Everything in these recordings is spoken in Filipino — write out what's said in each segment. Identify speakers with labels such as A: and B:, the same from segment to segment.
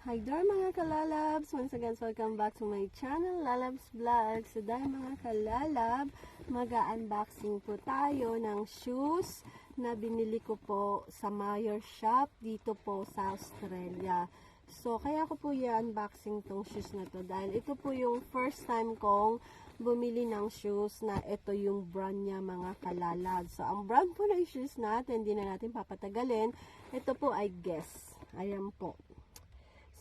A: Hi there mga kalalabs! Once again, welcome back to my channel, Lalabs Vlog. So dahil mga kalalab, mag-unboxing po tayo ng shoes na binili ko po sa Mayer Shop dito po sa Australia. So kaya ko po i-unboxing tong shoes na to dahil ito po yung first time kong bumili ng shoes na ito yung brand niya mga kalalab. So ang brand po ng shoes natin, hindi na natin papatagalin. Ito po ay Guess. Ayan po.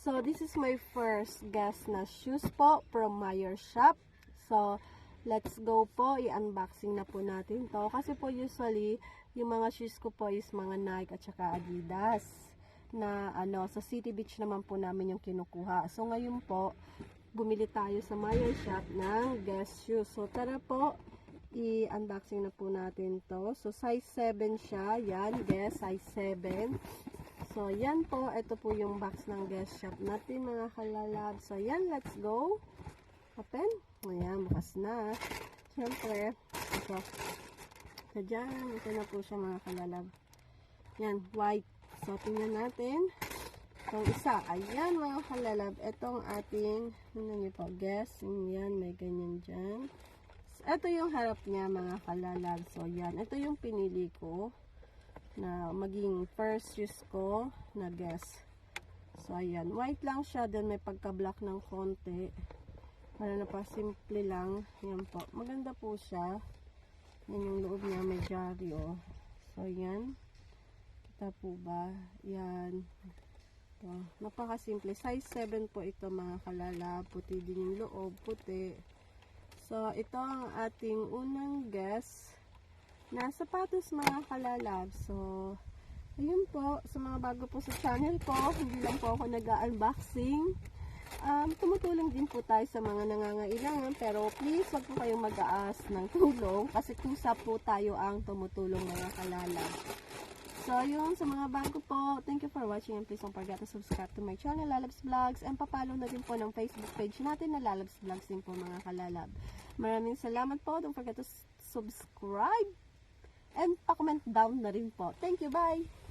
A: So, this is my first Guess na shoes po from Mayer Shop. So, let's go po. I-unboxing na po natin to. Kasi po usually, yung mga shoes ko po is mga Nike at saka Adidas. Na sa City Beach naman po namin yung kinukuha. So, ngayon po, bumili tayo sa Mayer Shop ng Guess shoes. So, tara po. I-unboxing na po natin to. So, size 7 siya. Yan, Guess, size 7. So, yan po. Ito po yung box ng Guess shop natin, mga kalalab. So, yan. Let's go. Open. Ayan, bukas na. Siyempre, ito. So, dyan. Ito na po siya, mga kalalab. Yan, white. So, tingnan natin. Itong isa. Ayan, mga kalalab. Itong ating, ano nyo po, Guess. Yan, may ganyan dyan. So, ito yung harap niya, mga kalalab. So, yan. Ito yung pinili ko na maging first shoes ko na Guess. So, ayan. White lang siya. Then, may pagka-black ng konti. Para na pa simple lang. Yan po. Maganda po siya. Yan yung loob niya. May jari, oh. So, ayan. Kita po ba? Yan. Ito. Napaka-simple. Size 7 po ito, mga kalala. Puti din yung loob. Puti. So, ito ang ating unang Guess na sapatos, mga kalalab. So, ayun po, sa mga bago po sa channel ko, hindi lang po ako nag-unboxing. Tumutulong din po tayo sa mga nangangailangan, pero please, wag po kayong mag-aas ng tulong, kasi kusa po tayo ang tumutulong, mga kalalab. So, yun, sa mga bago po, thank you for watching, and please don't forget to subscribe to my channel, Lalabs Vlogs, and papalo na din po ng Facebook page natin na Lalabs Vlogs din po, mga kalalab. Maraming salamat po. Don't forget to subscribe and pa-comment down na rin po. Thank you, bye!